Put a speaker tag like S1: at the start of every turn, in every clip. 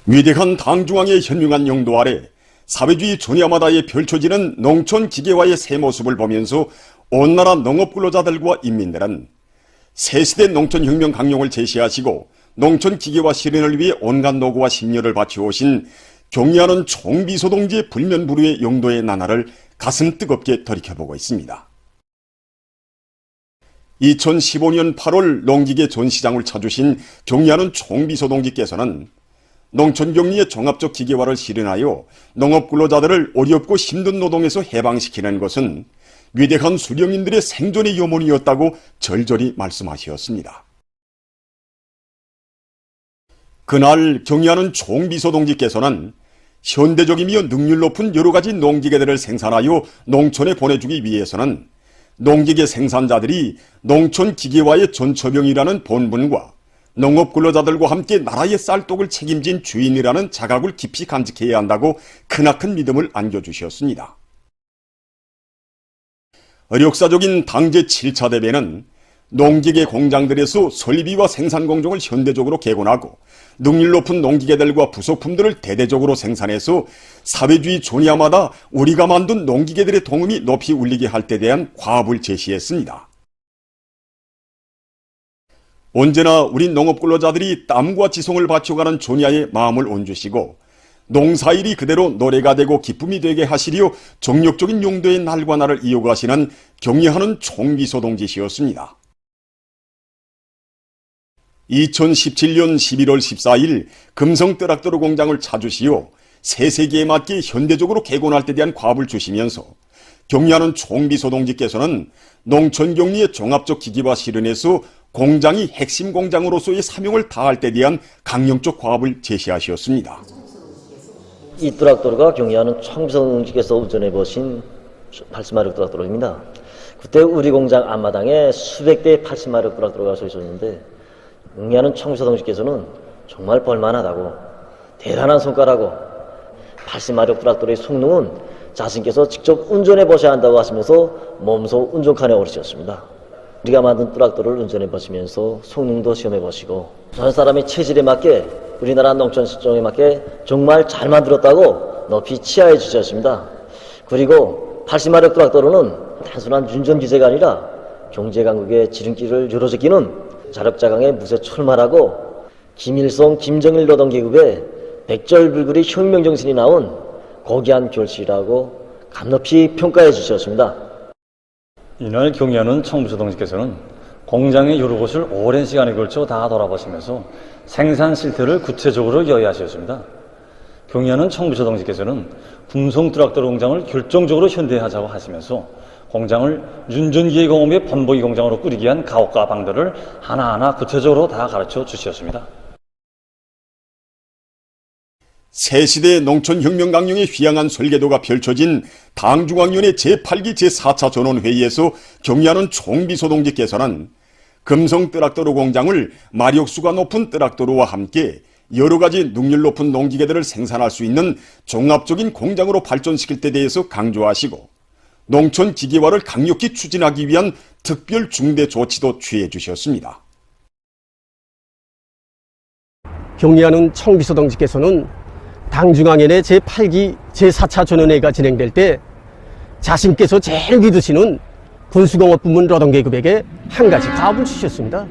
S1: 위대한 당중앙의 현명한 영도 아래 사회주의 조냐마다에 펼쳐지는 농촌 기계화의 새 모습을 보면서 온 나라 농업 근로자들과 인민들은 새시대 농촌혁명 강령을 제시하시고 농촌 기계화 실현을 위해 온갖 노고와 심려를 바쳐오신 경리하는 총비소동지의 불면불후의 영도의 나날을 가슴 뜨겁게 돌이켜보고 있습니다. 2015년 8월 농기계 전시장을 찾으신 경리하는 총비소동지께서는 농촌경리의 종합적 기계화를 실현하여 농업 근로자들을 어렵고 힘든 노동에서 해방시키는 것은 위대한 수령인들의 생존의 염원이었다고 절절히 말씀하셨습니다. 그날 경리하는 총비소동지께서는 현대적이며 능률 높은 여러 가지 농기계들을 생산하여 농촌에 보내주기 위해서는 농기계 생산자들이 농촌 기계화의 전처병이라는 본분과 농업 근로자들과 함께 나라의 쌀떡을 책임진 주인이라는 자각을 깊이 간직해야 한다고 크나큰 믿음을 안겨주셨습니다. 역사적인 당제 7차 대회는 농기계 공장들에서 설비와 생산 공정을 현대적으로 개건하고 능률 높은 농기계들과 부속품들을 대대적으로 생산해서 사회주의 조니아마다 우리가 만든 농기계들의 동음이 높이 울리게 할 때 대한 과업을 제시했습니다. 언제나 우리 농업 근로자들이 땀과 지성을 바쳐가는 조니아의 마음을 온주시고 농사일이 그대로 노래가 되고 기쁨이 되게 하시리요 정력적인 용도의 날과 날을 이어가시는 경리하는 총비소동지시였습니다. 2017년 11월 14일 금성 트락터로 공장을 찾으시어 새 세기에 맞게 현대적으로 개건할 때 대한 과업을 주시면서 경리하는 총비소동지께서는 농촌경리의 종합적 기기화 실현에서 공장이 핵심 공장으로서의 사명을 다할 때 대한 강령적 과업을 제시하셨습니다.
S2: 이 트락터가 경리하는 총비소동지께서 운전해 보신 80마력 트락터입니다. 그때 우리 공장 앞마당에 수백 대의 80마력 트락터가 서 있었는데 경리하는 총비소동지께서는 정말 볼만하다고 대단한 성과라고 80마력 트락터의 성능은 자신께서 직접 운전해 보셔야 한다고 하시면서 몸소 운전칸에 오르셨습니다. 우리가 만든 트락터를 운전해 보시면서 성능도 시험해 보시고 전 사람의 체질에 맞게 우리나라 농촌 실정에 맞게 정말 잘 만들었다고 높이 치하해 주셨습니다. 그리고 80마력 트락터로는 단순한 운전기제가 아니라 경제강국의 지름길을 열어제끼는 자력자강의 무쇠 철마라고 김일성, 김정일 노동계급의 백절불굴의 혁명정신이 나온 고귀한 결실이라고 감높이 평가해 주셨습니다.
S3: 이날 경리하는 총비소동지께서는 공장의 여러 곳을 오랜 시간에 걸쳐 다 돌아보시면서 생산 실태를 구체적으로 여야하셨습니다. 경리하는 총비소동지께서는 금성 트락터 공장을 결정적으로 현대화하자고 하시면서 공장을 윤전기계 공업의 본보기 공장으로 꾸리기 위한 가옥과 방도를 하나하나 구체적으로 다 가르쳐 주셨습니다.
S1: 새시대 농촌혁명 강령의 휘황한 설계도가 펼쳐진 당중앙위원회 제8기 제4차 전원회의에서 경리하는 총비소동지께서는 금성 트락터로 공장을 마력수가 높은 트락터로와 함께 여러 가지 능률 높은 농기계들을 생산할 수 있는 종합적인 공장으로 발전시킬 때 대해서 강조하시고 농촌 기계화를 강력히 추진하기 위한 특별 중대 조치도 취해 주셨습니다.
S4: 경리하는 총비소동지께서는 당중앙위원회 제8기 제4차 전원회의가 진행될 때 자신께서 제일 믿으시는 군수공업 부문 노동계급에게 한 가지 가업을 주셨습니다.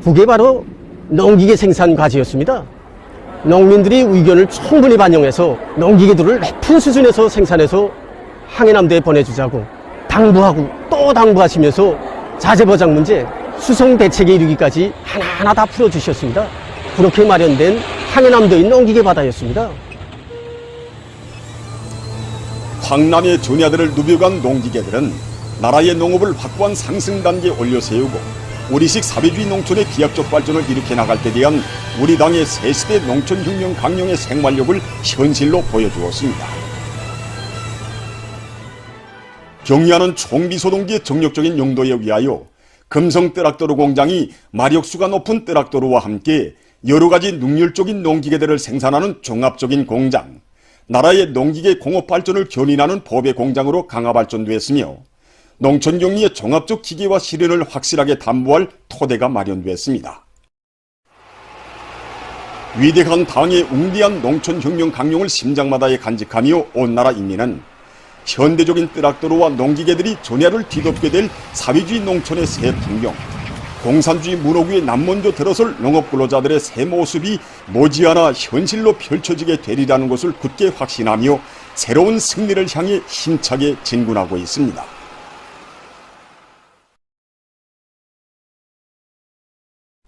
S4: 그게 바로 농기계 생산 과제였습니다. 농민들이 의견을 충분히 반영해서 농기계들을 높은 수준에서 생산해서 항해남도에 보내주자고 당부하고 또 당부하시면서 자재보장 문제, 수송 대책에 이르기까지 하나하나 다 풀어주셨습니다. 그렇게 마련된 항해남도의 농기계 바다였습니다.
S1: 황남의 전야들을 누벼간 농기계들은 나라의 농업을 확고한 상승 단계에 올려세우고 우리식 사회주의 농촌의 기하적 발전을 일으켜 나갈 때 대한 우리 당의 새시대 농촌혁명 강령의 생활력을 현실로 보여주었습니다. 경리하는 총비소동지의 정력적인 용도에 의하여 금성 트락터로 공장이 마력수가 높은 트락터로와 함께 여러 가지 능률적인 농기계들을 생산하는 종합적인 공장, 나라의 농기계 공업 발전을 견인하는 법의 공장으로 강화 발전되었으며 농촌경리의 종합적 기계화 실현을 확실하게 담보할 토대가 마련됐습니다. 위대한 당의 웅대한 농촌혁명 강령을 심장마다에 간직하며 온 나라 인민은 현대적인 트랙터와 농기계들이 전야를 뒤덮게 될 사회주의 농촌의 새 풍경, 공산주의 문호구에 남먼저 들어설 농업근로자들의 새 모습이 머지않아 현실로 펼쳐지게 되리라는 것을 굳게 확신하며 새로운 승리를 향해 힘차게 진군하고 있습니다.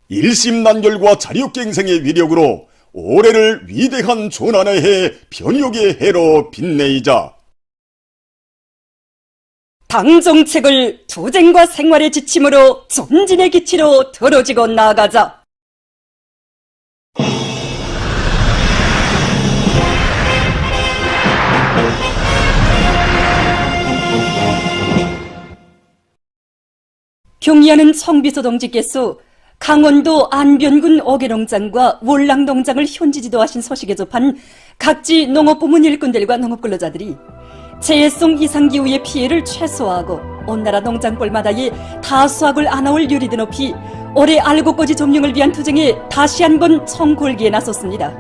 S1: 일심단결과 자력갱생의 위력으로 올해를 위대한 조난의 해, 변혁의 해로 빛내이자
S5: 당 정책을 투쟁과 생활의 지침으로 전진의 기치로 들어지고 나아가자. 경의하는 청비서 동지께서 강원도 안변군 어개농장과 월랑농장을 현지 지도하신 소식에 접한 각지 농업부문 일꾼들과 농업근로자들이 재해성 이상기후의 피해를 최소화하고 온 나라 농장벌마다의 다수학을 안아올 유리드 높이 올해 알곡고지 점령을 위한 투쟁에 다시 한번 청골기에 나섰습니다.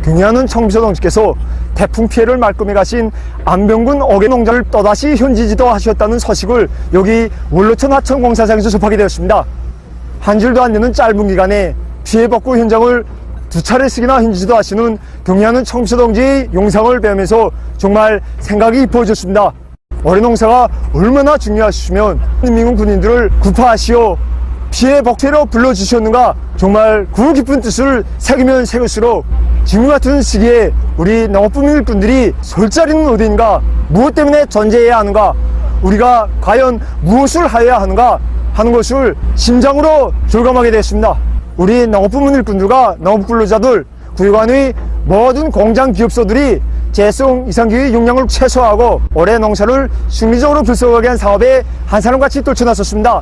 S6: 경의하는 청비서 동지께서 태풍 피해를 말끔히 가신 안병군 어개농장을 또다시 현지 지도하셨다는 소식을 여기 원로천 하천공사장에서 접하게 되었습니다. 한 줄도 안 되는 짧은 기간에 피해 복구 현장을 두 차례씩이나 현지 지도하시는 경의하는 청비서 동지의 영상을 배우면서 정말 생각이 깊어졌습니다. 올해 농사가 얼마나 중요하시면 인민군 군인들을 구파하시어 피해 복퇴로 불러주셨는가, 정말 그 깊은 뜻을 새기면 새길수록 지금 같은 시기에 우리 농업부문 일꾼들이 설 자리는 어디인가, 무엇 때문에 존재해야 하는가, 우리가 과연 무엇을 해야 하는가 하는 것을 심장으로 절감하게 됐습니다. 우리 농업부문 일꾼들과 농업근로자들, 구역안의 모든 공장 기업소들이 재해성 이상기후의 영향을 최소화하고 올해 농사를 승리적으로 불성하게 한 사업에 한 사람같이 떨쳐나섰습니다.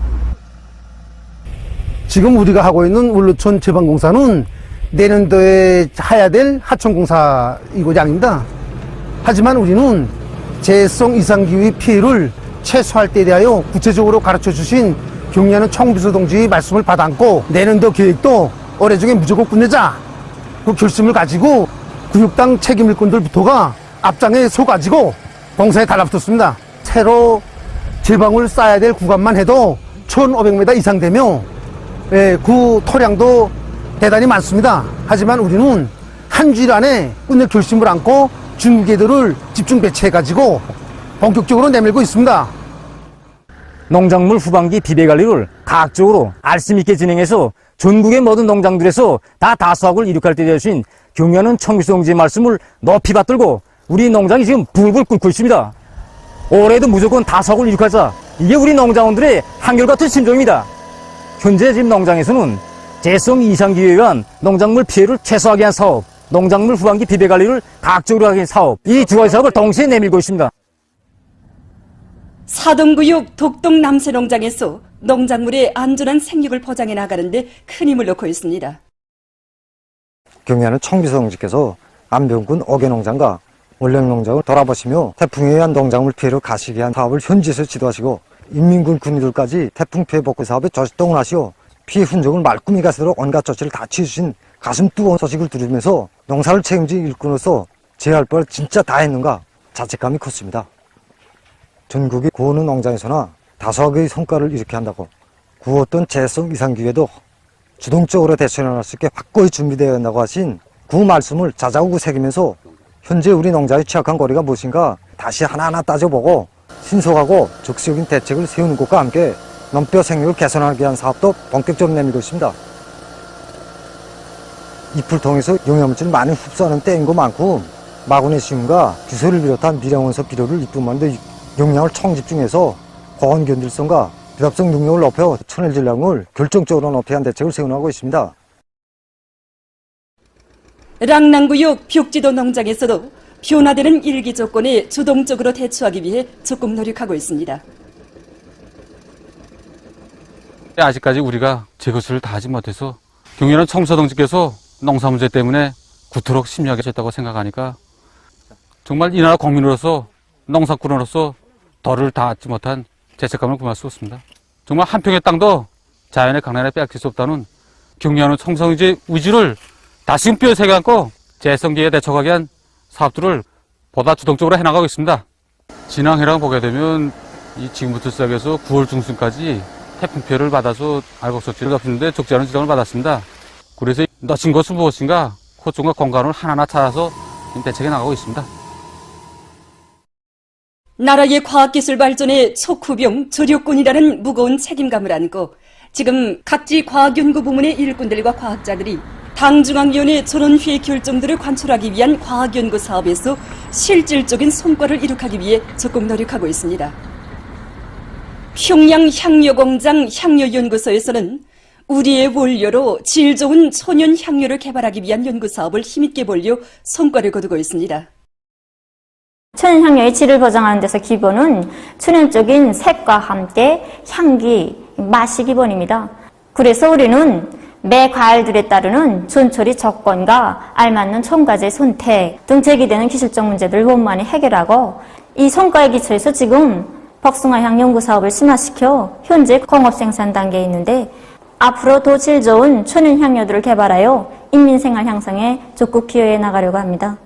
S7: 지금 우리가 하고 있는 원로천 제방공사는 내년도에 해야 될 하천공사이고자 아닙니다. 하지만 우리는 재해성 이상기후의 피해를 최소화할 때에 대하여 구체적으로 가르쳐 주신 경의하는 청비서 동지의 말씀을 받아안고 내년도 계획도 올해 중에 무조건 끝내자, 그 결심을 가지고 구역당 책임일꾼들부터가 앞장에 서가지고 공사에 달라붙었습니다. 새로 제방을 쌓아야 될 구간만 해도 1,500m 이상 되며 그 토량도 대단히 많습니다. 하지만 우리는 한 주일 안에 끝낼 결심을 안고 중개들을 집중 배치해가지고 본격적으로 내밀고 있습니다.
S3: 농작물 후반기 비배관리를 과학적으로 알씀있게 진행해서 전국의 모든 농장들에서 다 다수학을 이룩할 때 되신 경의하는 청비서 동지의 말씀을 높이 받들고 우리 농장이 지금 불불 끓고 있습니다. 올해도 무조건 다수학을 이룩하자, 이게 우리 농장원들의 한결같은 심정입니다. 현재 지금 농장에서는 재해성 이상기후에 의한 농작물 피해를 최소화하기 위한 사업, 농작물 후반기 비배관리를 과학적으로 하기 위한 사업, 이 두 가지 사업을 동시에 내밀고 있습니다.
S5: 사동구역 독동 남새농장에서 농작물의 안전한 생육을 보장해 나가는데 큰 힘을 넣고 있습니다.
S8: 경의하는 청비서 동지께서 안병군 어개농장과 월령농장을 돌아보시며 태풍에 의한 농작물 피해를 가시기 위한 사업을 현지에서 지도하시고 인민군 군인들까지 태풍 피해 복구 사업에 조직동을 하시어 피해 흔적을 말끔히 가시도록 온갖 조치를 다 취해주신 가슴 뜨거운 소식을 들으면서 농사를 책임진 일꾼으로서 제 할 바를 진짜 다 했는가 자책감이 컸습니다. 전국의 구호는 농장에서나 다수학의 성과를 이렇게 한다고 구었던 재해성 이상기후에도 주동적으로 대처할 수 있게 확고히 준비되어야 한다고 하신 그 말씀을 자자우고 새기면서 현재 우리 농장의 취약한 거리가 무엇인가 다시 하나하나 따져보고 신속하고 적극적인 대책을 세우는 것과 함께 농뼈 생육을 개선하기 위한 사업도 본격적으로 내밀고 있습니다. 잎을 통해서 영양물질을 많이 흡수하는 때인 것만큼 마그네슘과 규소를 비롯한 미량원소 비료를 이뿐만 아니라 영양을 총집중해서 고온 견딜성과 비답성 능력을 높여 천일 질량을 결정적으로 높이기 위한 대책을 세워나가고 있습니다.
S5: 랑랑구역 벽지도 농장에서도 변화되는 일기 조건에 주동적으로 대처하기 위해 적극 노력하고 있습니다.
S9: 아직까지 우리가 제 것을 다 하지 못해서 경의하는 청비서 동지께서 농사 문제 때문에 구토록 심려하게 하셨다고 생각하니까 정말 이 나라 국민으로서 농사꾼으로서 덜을 닿지 못한 죄책감을 금할 수 없습니다. 정말 한 평의 땅도 자연의 강란에 빼앗길 수 없다는 경리하는 청성지의 의지를 다시금 뼈에 안고 재해성기에 대처하기 위한 사업들을 보다 주동적으로 해나가고 있습니다. 진앙해랑 보게 되면 지금부터 시작해서 9월 중순까지 태풍 피해를 받아서 알곡소치를 덮는데 적지 않은 지정을 받았습니다. 그래서 놓친 것은 무엇인가 호점과 공간을 하나하나 찾아서 대책해 나가고 있습니다.
S5: 나라의 과학기술 발전에 촉후병, 조력군이라는 무거운 책임감을 안고 지금 각지 과학연구부문의 일꾼들과 과학자들이 당중앙위원회 전원회의 결정들을 관철하기 위한 과학연구 사업에서 실질적인 성과를 이룩하기 위해 적극 노력하고 있습니다. 평양 향료공장 향료연구소에서는 우리의 원료로 질 좋은 천연 향료를 개발하기 위한 연구 사업을 힘있게 벌려 성과를 거두고 있습니다.
S10: 천연향료의 질을 보장하는 데서 기본은 천연적인 색과 함께 향기, 맛이 기본입니다. 그래서 우리는 매 과일들에 따르는 존처리 조건과 알맞는 첨가제 선택 등 제기되는 기술적 문제들을 원만히 해결하고 이 성과에 기초해서 지금 복숭아향 연구 사업을 심화시켜 현재 공업 생산 단계에 있는데 앞으로 더 질 좋은 천연향료들을 개발하여 인민생활 향상에 적극 기여해 나가려고 합니다.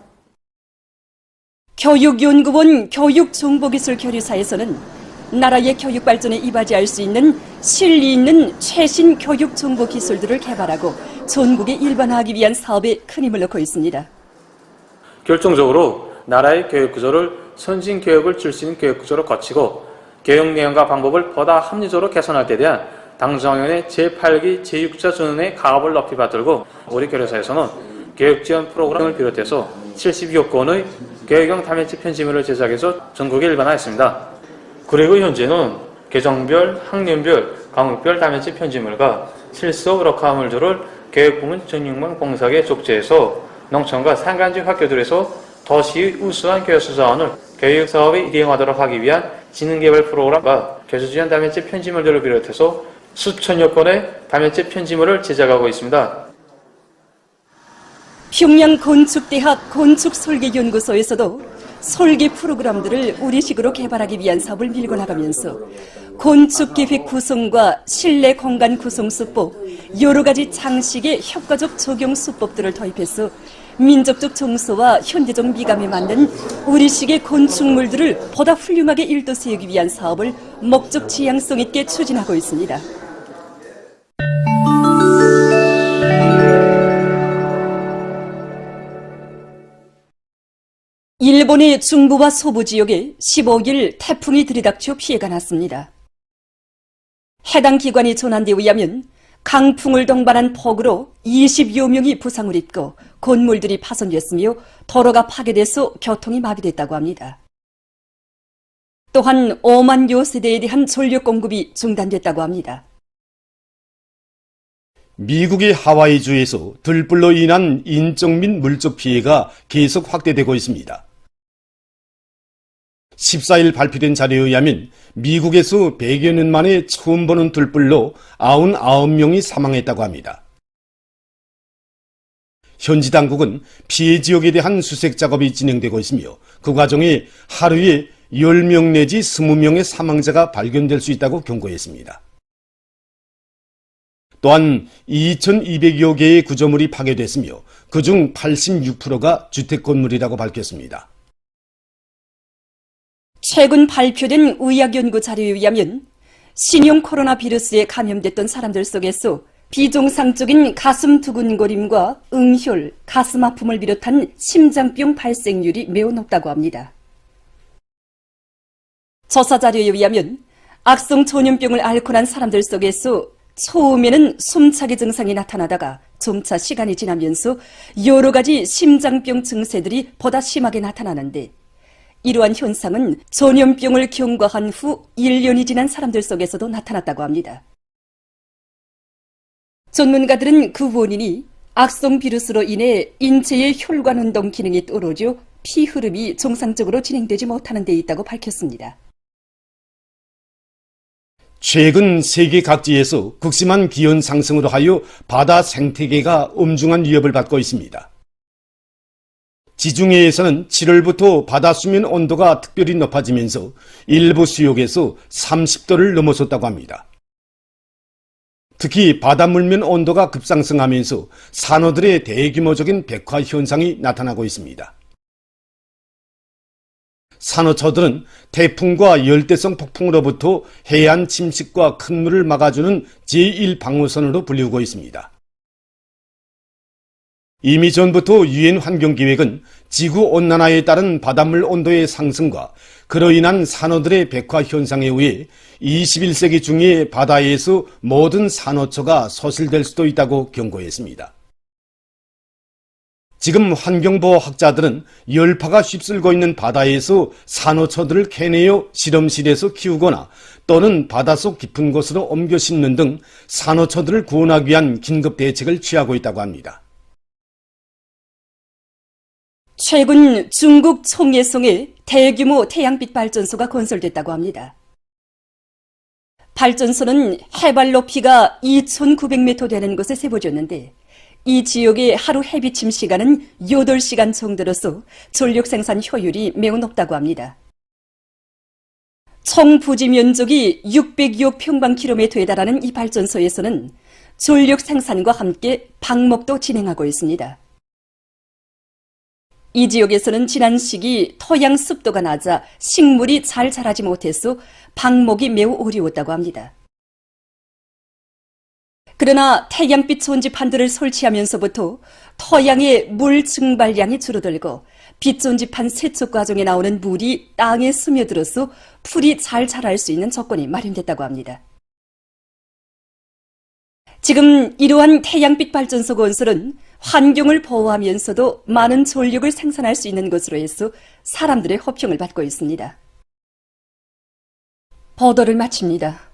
S5: 교육연구원 교육정보기술교류사에서는 나라의 교육 발전에 이바지할 수 있는 실리 있는 최신 교육 정보 기술들을 개발하고 전국에 일반화하기 위한 사업에 큰 힘을 넣고 있습니다.
S11: 결정적으로 나라의 교육 구조를 선진 교육을 줄 수 있는 교육 구조로 거치고 교육 내용과 방법을 보다 합리적으로 개선할 때 대한 당중앙위원회 제8기 제6차 전원의 가업을 높이 받들고 우리 교류사에서는 교육 지원 프로그램을 비롯해서 72여 건의 교육용 다면체 편지물을 제작해서 전국에 일반화했습니다. 그리고 현재는 계정별, 학년별, 과목별 다면체 편지물과 실속 럭카물들을 교육부문 전용망 봉사에 족제해서 농촌과 산간지 학교들에서 도시의 우수한 교수 자원을 교육 사업에 이행하도록 하기 위한 지능개발 프로그램과 교수 지원 다면체 편지물들을 비롯해서 수천여 건의 다면체 편지물을 제작하고 있습니다.
S5: 평양 건축대학 건축설계연구소에서도 설계 프로그램들을 우리식으로 개발하기 위한 사업을 밀고 나가면서 건축계획 구성과 실내 공간 구성 수법, 여러 가지 장식의 효과적 적용 수법들을 도입해서 민족적 정서와 현대적 미감에 맞는 우리식의 건축물들을 보다 훌륭하게 일도 세우기 위한 사업을 목적 지향성 있게 추진하고 있습니다. 일본의 중부와 서부 지역에 15일 태풍이 들이닥쳐 피해가 났습니다. 해당 기관이 전한 데 의하면 강풍을 동반한 폭우로 20여 명이 부상을 입고 건물들이 파손됐으며 도로가 파괴돼서 교통이 마비됐다고 합니다. 또한 5만 여 세대에 대한 전력 공급이 중단됐다고 합니다.
S1: 미국의 하와이주에서 들불로 인한 인적 및 물적 피해가 계속 확대되고 있습니다. 14일 발표된 자료에 의하면 미국에서 100여 년 만에 처음 보는 들불로 99명이 사망했다고 합니다. 현지 당국은 피해 지역에 대한 수색 작업이 진행되고 있으며 그 과정에 하루에 10명 내지 20명의 사망자가 발견될 수 있다고 경고했습니다. 또한 2,200여 개의 구조물이 파괴됐으며 그중 86%가 주택 건물이라고 밝혔습니다.
S5: 최근 발표된 의학연구 자료에 의하면 신형 코로나 바이러스에 감염됐던 사람들 속에서 비정상적인 가슴 두근거림과 응혈, 가슴 아픔을 비롯한 심장병 발생률이 매우 높다고 합니다. 조사 자료에 의하면 악성 전염병을 앓고 난 사람들 속에서 처음에는 숨차기 증상이 나타나다가 점차 시간이 지나면서 여러 가지 심장병 증세들이 보다 심하게 나타나는데 이러한 현상은 전염병을 경과한 후 1년이 지난 사람들 속에서도 나타났다고 합니다. 전문가들은 그 원인이 악성 비루스로 인해 인체의 혈관 운동 기능이 떨어져 피 흐름이 정상적으로 진행되지 못하는 데 있다고 밝혔습니다.
S1: 최근 세계 각지에서 극심한 기온 상승으로 하여 바다 생태계가 엄중한 위협을 받고 있습니다. 지중해에서는 7월부터 바다 수면 온도가 특별히 높아지면서 일부 수역에서 30도를 넘어섰다고 합니다.
S12: 특히 바닷물면 온도가 급상승하면서 산호들의 대규모적인 백화 현상이 나타나고 있습니다. 산호초들은 태풍과 열대성 폭풍으로부터 해안 침식과 큰 물을 막아주는 제1방어선으로 불리우고 있습니다. 이미 전부터 유엔 환경기획은 지구온난화에 따른 바닷물 온도의 상승과 그로 인한 산호들의 백화 현상에 의해 21세기 중에 바다에서 모든 산호초가 소실될 수도 있다고 경고했습니다. 지금 환경보호학자들은 열파가 휩쓸고 있는 바다에서 산호초들을 캐내어 실험실에서 키우거나 또는 바닷속 깊은 곳으로 옮겨 심는 등 산호초들을 구원하기 위한 긴급 대책을 취하고 있다고 합니다.
S5: 최근 중국 총예성에 대규모 태양빛 발전소가 건설됐다고 합니다. 발전소는 해발 높이가 2,900m 되는 곳에 세워졌는데 이 지역의 하루 해비침 시간은 8시간 정도로서 전력 생산 효율이 매우 높다고 합니다. 총 부지 면적이 606 평방킬로미터에 달하는 이 발전소에서는 전력 생산과 함께 방목도 진행하고 있습니다. 이 지역에서는 지난 시기 토양 습도가 낮아 식물이 잘 자라지 못해서 방목이 매우 어려웠다고 합니다. 그러나 태양빛 전지판들을 설치하면서부터 토양의 물 증발량이 줄어들고 빛 전지판 세척 과정에 나오는 물이 땅에 스며들어서 풀이 잘 자랄 수 있는 조건이 마련됐다고 합니다. 지금 이러한 태양빛 발전소 건설은 환경을 보호하면서도 많은 전력을 생산할 수 있는 것으로 해서 사람들의 호평을 받고 있습니다. 보도를 마칩니다.